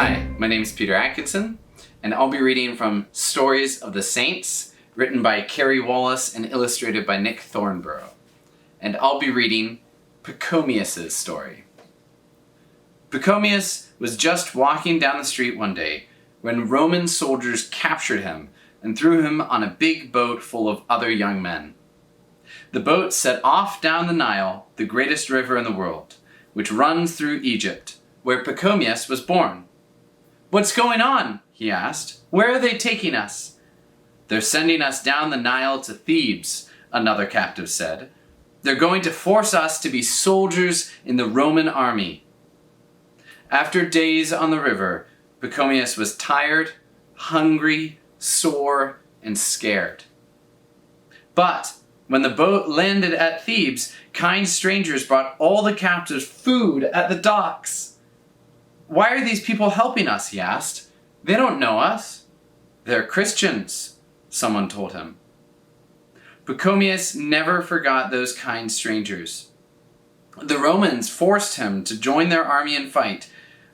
Hi, my name is Peter Atkinson, and I'll be reading from Stories of the Saints, written by Carrie Wallace and illustrated by Nick Thornborough. And I'll be reading Pachomius' story. Pachomius was just walking down the street one day when Roman soldiers captured him and threw him on a big boat full of other young men. The boat set off down the Nile, the greatest river in the world, which runs through Egypt, where Pachomius was born. "What's going on?" he asked. "Where are they taking us?" "They're sending us down the Nile to Thebes," another captive said. "They're going to force us to be soldiers in the Roman army." After days on the river, Pachomius was tired, hungry, sore, and scared. But when the boat landed at Thebes, kind strangers brought all the captives food at the docks. "Why are these people helping us?" he asked. "They don't know us." "They're Christians," someone told him. Pachomius never forgot those kind strangers. The Romans forced him to join their army and fight,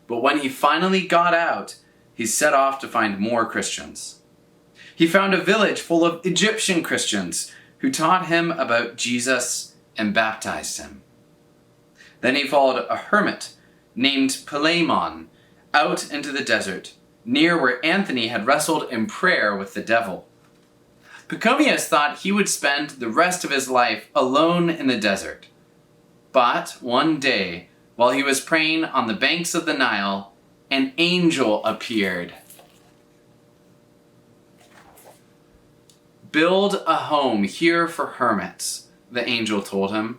but when he finally got out, he set off to find more Christians. He found a village full of Egyptian Christians who taught him about Jesus and baptized him. Then he followed a hermit named Pachomius out into the desert, near where Anthony had wrestled in prayer with the devil. Pachomius thought he would spend the rest of his life alone in the desert. But one day, while he was praying on the banks of the Nile, an angel appeared. "Build a home here for hermits," the angel told him.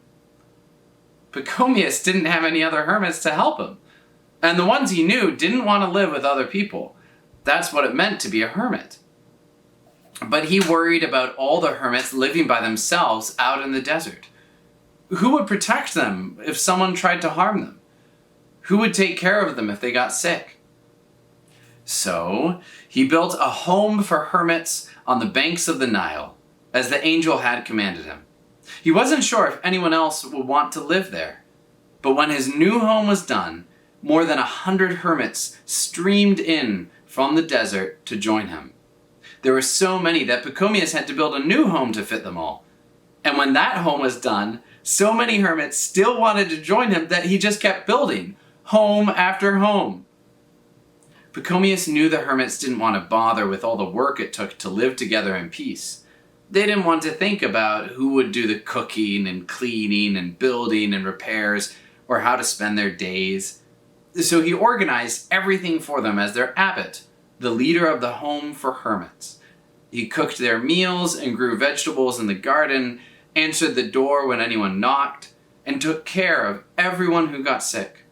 Pachomius didn't have any other hermits to help him, and the ones he knew didn't want to live with other people. That's what it meant to be a hermit. But he worried about all the hermits living by themselves out in the desert. Who would protect them if someone tried to harm them? Who would take care of them if they got sick? So he built a home for hermits on the banks of the Nile, as the angel had commanded him. He wasn't sure if anyone else would want to live there. But when his new home was done, more than 100 hermits streamed in from the desert to join him. There were so many that Pachomius had to build a new home to fit them all. And when that home was done, so many hermits still wanted to join him that he just kept building, home after home. Pachomius knew the hermits didn't want to bother with all the work it took to live together in peace. They didn't want to think about who would do the cooking and cleaning and building and repairs or how to spend their days. So he organized everything for them as their abbot, the leader of the home for hermits. He cooked their meals and grew vegetables in the garden, answered the door when anyone knocked, and took care of everyone who got sick.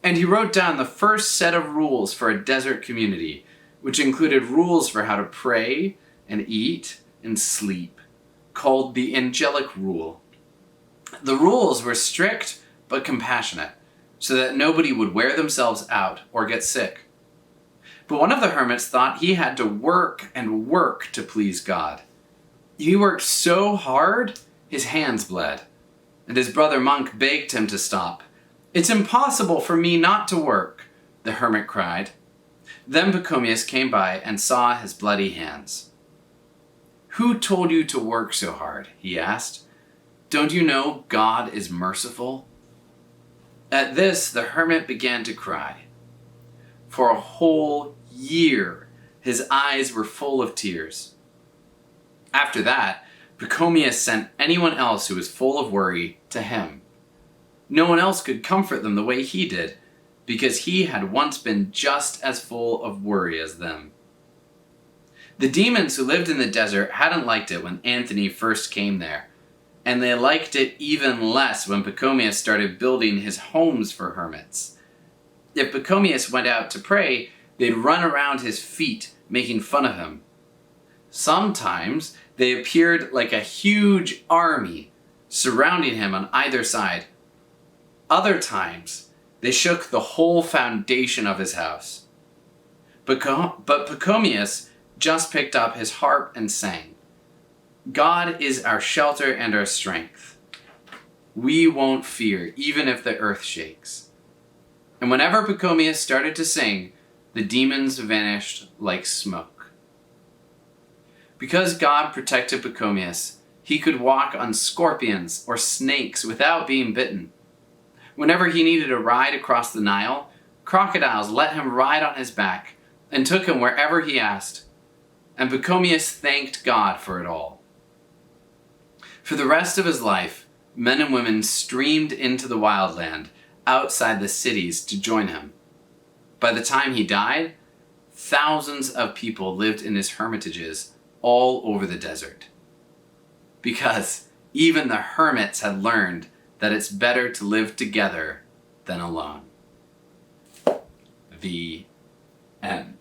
And he wrote down the first set of rules for a desert community, which included rules for how to pray and eat and sleep, called the angelic rule. The rules were strict but compassionate, so that nobody would wear themselves out or get sick. But one of the hermits thought he had to work and work to please God. He worked so hard, his hands bled, and his brother monk begged him to stop. "It's impossible for me not to work," the hermit cried. Then Pachomius came by and saw his bloody hands. "Who told you to work so hard?" he asked. "Don't you know God is merciful?" At this, the hermit began to cry. For a whole year, his eyes were full of tears. After that, Pachomius sent anyone else who was full of worry to him. No one else could comfort them the way he did, because he had once been just as full of worry as them. The demons who lived in the desert hadn't liked it when Anthony first came there, and they liked it even less when Pachomius started building his homes for hermits. If Pachomius went out to pray, they'd run around his feet, making fun of him. Sometimes they appeared like a huge army, surrounding him on either side. Other times, they shook the whole foundation of his house. But Pachomius just picked up his harp and sang, "God is our shelter and our strength. We won't fear, even if the earth shakes." And whenever Pachomius started to sing, The demons vanished like smoke. Because God protected Pachomius, he could walk on scorpions or snakes without being bitten. Whenever he needed a ride across the Nile, crocodiles let him ride on his back and took him wherever he asked. And Pachomius thanked God for it all. For the rest of his life, men and women streamed into the wildland outside the cities to join him. By the time he died, thousands of people lived in his hermitages all over the desert. Because even the hermits had learned that it's better to live together than alone. The end.